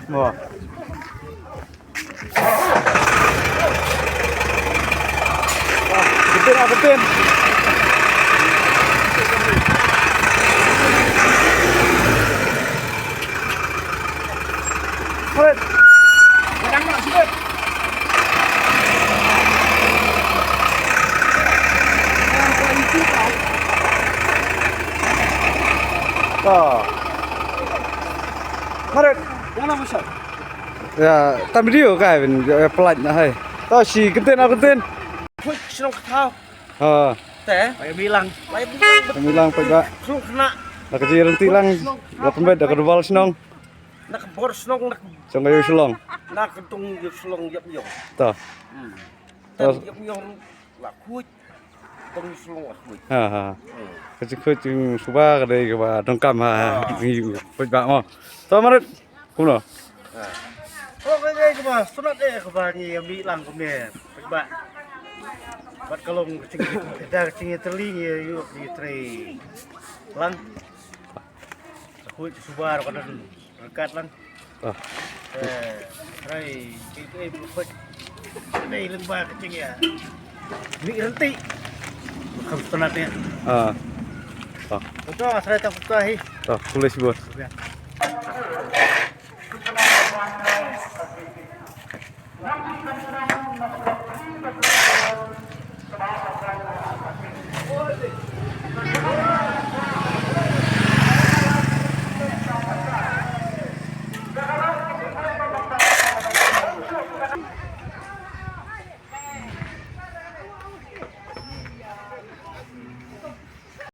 Wah. Ketin, ketin. Hei. Kadang nak sikit. Mari, jangan masuk. Ya, tam video cái mình pelaj na hai. Tao si ketin ketin. Wih, senang ketahu. Teh, bayar Bilang pega. senang kena. Nak kecil tilang. Lapan bed dak kedua senong. Nak bor senang nak Sangayo sulong. nak ketung yuk selong yuk yuk. Tah. Tapi yuk yuk lah kuat. Tung selong lah kuat. Ha. Kecil suba kadai ke ba dongkam ha. Pega mo. Tao marit. Kuno. Oh, cái mà số nát đây các bạn như mỹ làm của mẹ các bạn bắt cá lồng chừng terli như tray lang khui subar còn dekat lang tray cái phật đây lưng ba cái chừng ya mỹ renti không số nát này betul saya tak buka hi Tulis bos.